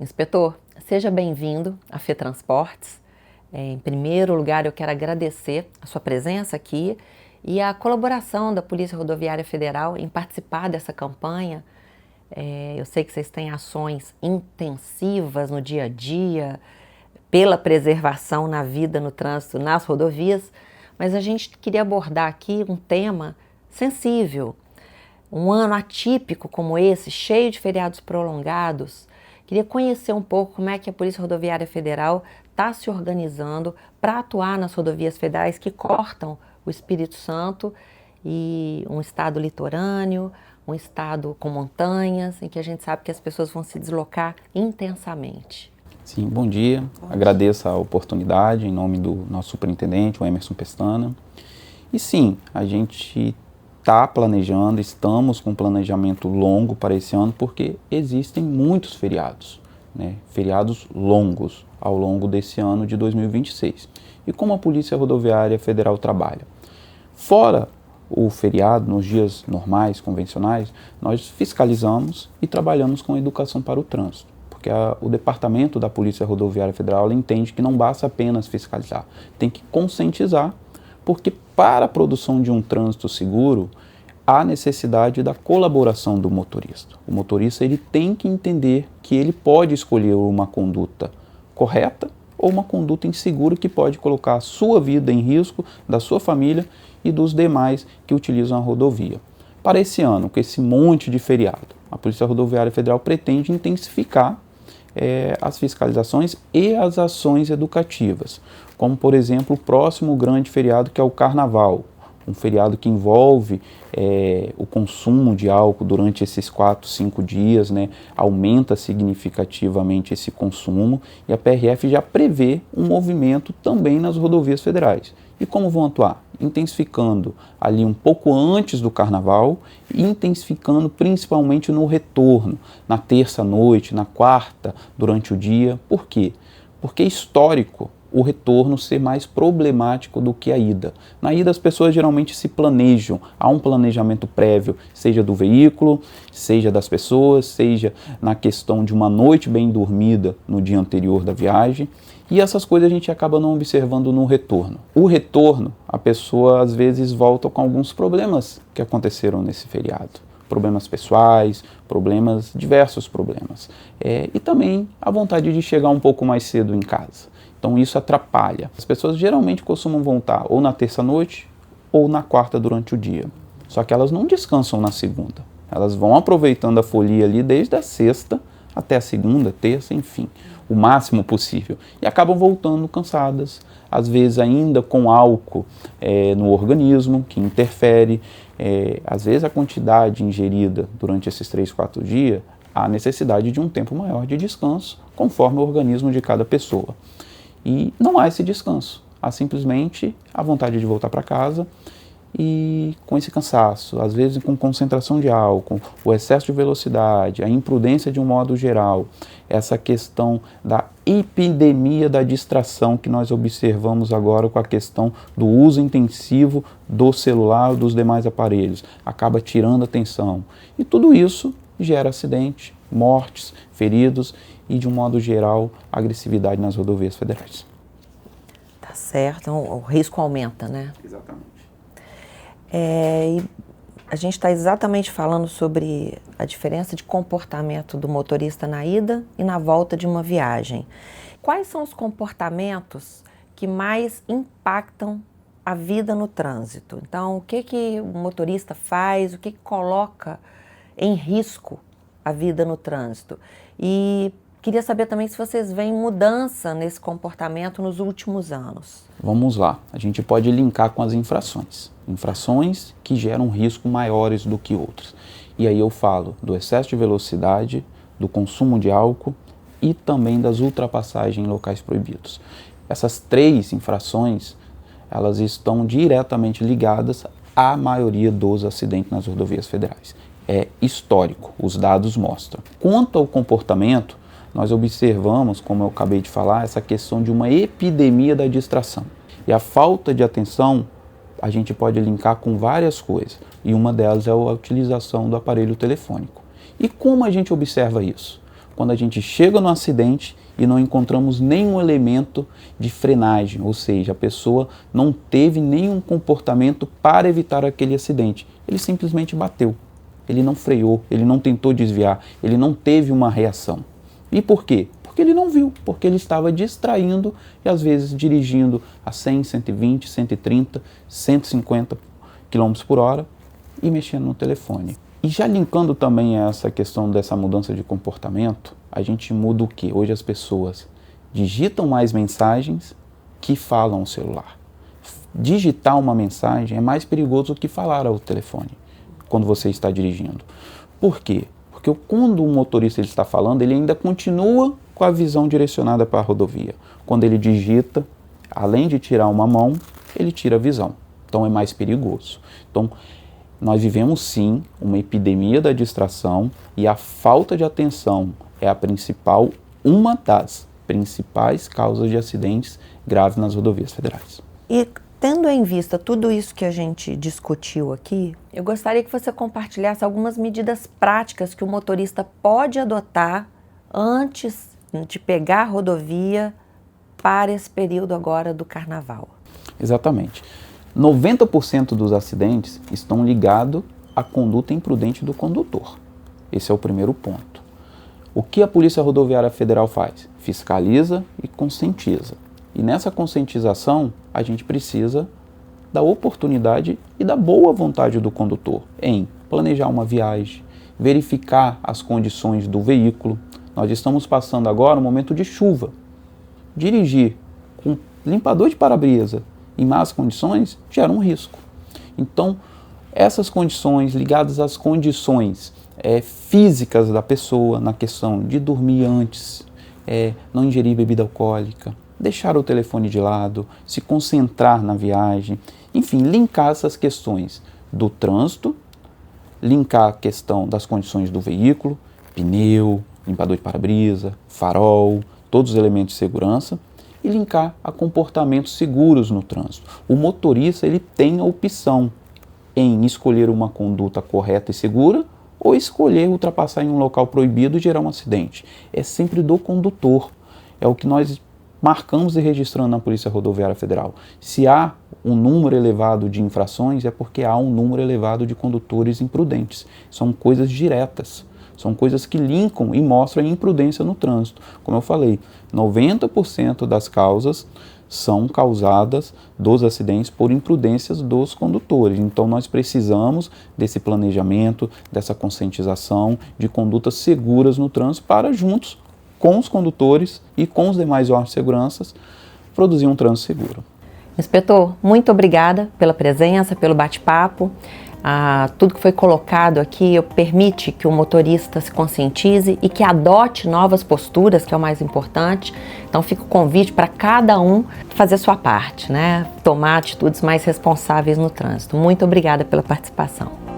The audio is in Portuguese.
Inspetor, seja bem-vindo à FETransportes. Em primeiro lugar, eu quero agradecer a sua presença aqui e a colaboração da Polícia Rodoviária Federal em participar dessa campanha. Eu sei que vocês têm ações intensivas no dia a dia pela preservação na vida, no trânsito, nas rodovias, mas a gente queria abordar aqui um tema sensível. Um ano atípico como esse, cheio de feriados prolongados. Queria conhecer um pouco como é que a Polícia Rodoviária Federal está se organizando para atuar nas rodovias federais que cortam o Espírito Santo e um estado litorâneo, um estado com montanhas, em que a gente sabe que as pessoas vão se deslocar intensamente. Sim, bom dia. Agradeço a oportunidade em nome do nosso superintendente, o Emerson Pestana. E sim, a gente está planejando, estamos com um planejamento longo para esse ano, porque existem muitos feriados, né? Feriados longos ao longo desse ano de 2026. E como a Polícia Rodoviária Federal trabalha? Fora o feriado, nos dias normais, convencionais, nós fiscalizamos e trabalhamos com educação para o trânsito. Porque o departamento da Polícia Rodoviária Federal entende que não basta apenas fiscalizar, tem que conscientizar, porque para a produção de um trânsito seguro, há necessidade da colaboração do motorista. O motorista ele tem que entender que ele pode escolher uma conduta correta ou uma conduta insegura que pode colocar a sua vida em risco, da sua família e dos demais que utilizam a rodovia. Para esse ano, com esse monte de feriado, a Polícia Rodoviária Federal pretende intensificar as fiscalizações e as ações educativas, como por exemplo o próximo grande feriado que é o Carnaval, um feriado que envolve o consumo de álcool durante esses 4, 5 dias, né, aumenta significativamente esse consumo e a PRF já prevê um movimento também nas rodovias federais. E como vão atuar? Intensificando ali um pouco antes do Carnaval e intensificando principalmente no retorno, na terça-noite, na quarta, durante o dia. Por quê? Porque é histórico o retorno ser mais problemático do que a ida. Na ida as pessoas geralmente se planejam, há um planejamento prévio, seja do veículo, seja das pessoas, seja na questão de uma noite bem dormida no dia anterior da viagem, e essas coisas a gente acaba não observando no retorno. O retorno, a pessoa às vezes volta com alguns problemas que aconteceram nesse feriado. Problemas pessoais, diversos problemas. E também a vontade de chegar um pouco mais cedo em casa. Então isso atrapalha. As pessoas geralmente costumam voltar ou na terça-noite ou na quarta durante o dia. Só que elas não descansam na segunda. Elas vão aproveitando a folia ali desde a sexta até a segunda, terça, enfim, o máximo possível. E acabam voltando cansadas, às vezes ainda com álcool no organismo, que interfere. Às vezes a quantidade ingerida durante esses 3, 4 dias, há necessidade de um tempo maior de descanso, conforme o organismo de cada pessoa. E não há esse descanso, há simplesmente a vontade de voltar para casa e com esse cansaço, às vezes com concentração de álcool, o excesso de velocidade, a imprudência de um modo geral, essa questão da epidemia da distração que nós observamos agora com a questão do uso intensivo do celular ou dos demais aparelhos, acaba tirando a atenção. E tudo isso gera acidente, mortes, feridos e, de um modo geral, agressividade nas rodovias federais. Tá certo, então, o risco aumenta, né? Exatamente. E a gente está exatamente falando sobre a diferença de comportamento do motorista na ida e na volta de uma viagem. Quais são os comportamentos que mais impactam a vida no trânsito? Então, o que o motorista faz, o que coloca em risco a vida no trânsito? E queria saber também se vocês veem mudança nesse comportamento nos últimos anos. Vamos lá, a gente pode linkar com as infrações. Infrações que geram risco maiores do que outras. E aí eu falo do excesso de velocidade, do consumo de álcool e também das ultrapassagens em locais proibidos. Essas 3 infrações, elas estão diretamente ligadas à maioria dos acidentes nas rodovias federais. É histórico, os dados mostram. Quanto ao comportamento, nós observamos, como eu acabei de falar, essa questão de uma epidemia da distração. E a falta de atenção, a gente pode linkar com várias coisas. E uma delas é a utilização do aparelho telefônico. E como a gente observa isso? quando a gente chega no acidente e não encontramos nenhum elemento de frenagem, ou seja, a pessoa não teve nenhum comportamento para evitar aquele acidente. Ele simplesmente bateu, ele não freou, ele não tentou desviar, ele não teve uma reação. E por quê? Porque ele não viu, porque ele estava distraindo e às vezes dirigindo a 100, 120, 130, 150 km por hora e mexendo no telefone. E já linkando também essa questão dessa mudança de comportamento, a gente muda o quê? Hoje as pessoas digitam mais mensagens que falam ao celular. Digitar uma mensagem é mais perigoso do que falar ao telefone quando você está dirigindo. Por quê? Porque quando o motorista ele está falando, ele ainda continua com a visão direcionada para a rodovia. Quando ele digita, além de tirar uma mão, ele tira a visão. Então é mais perigoso. Então, nós vivemos sim uma epidemia da distração e a falta de atenção é uma das principais causas de acidentes graves nas rodovias federais. E tendo em vista tudo isso que a gente discutiu aqui, eu gostaria que você compartilhasse algumas medidas práticas que o motorista pode adotar antes de pegar a rodovia para esse período agora do carnaval. Exatamente. 90% dos acidentes estão ligados à conduta imprudente do condutor. Esse é o primeiro ponto. O que a Polícia Rodoviária Federal faz? Fiscaliza e conscientiza. E nessa conscientização, a gente precisa da oportunidade e da boa vontade do condutor em planejar uma viagem, verificar as condições do veículo. Nós estamos passando agora um momento de chuva. Dirigir com limpador de para-brisa em más condições gera um risco. Então, essas condições ligadas às condições físicas da pessoa, na questão de dormir antes, não ingerir bebida alcoólica, deixar o telefone de lado, se concentrar na viagem, enfim, linkar essas questões do trânsito, linkar a questão das condições do veículo, pneu, limpador de para-brisa, farol, todos os elementos de segurança, e linkar a comportamentos seguros no trânsito. O motorista ele tem a opção em escolher uma conduta correta e segura ou escolher ultrapassar em um local proibido e gerar um acidente. É sempre do condutor. É o que nós marcamos e registramos na Polícia Rodoviária Federal. Se há um número elevado de infrações, é porque há um número elevado de condutores imprudentes. São coisas diretas. São coisas que linkam e mostram a imprudência no trânsito. Como eu falei, 90% das causas são causadas dos acidentes por imprudências dos condutores. Então nós precisamos desse planejamento, dessa conscientização de condutas seguras no trânsito para juntos com os condutores e com os demais órgãos de segurança produzir um trânsito seguro. Inspetor, muito obrigada pela presença, pelo bate-papo. Tudo que foi colocado aqui permite que o motorista se conscientize e que adote novas posturas, que é o mais importante. Então fica o convite para cada um fazer sua parte, né? Tomar atitudes mais responsáveis no trânsito. Muito obrigada pela participação.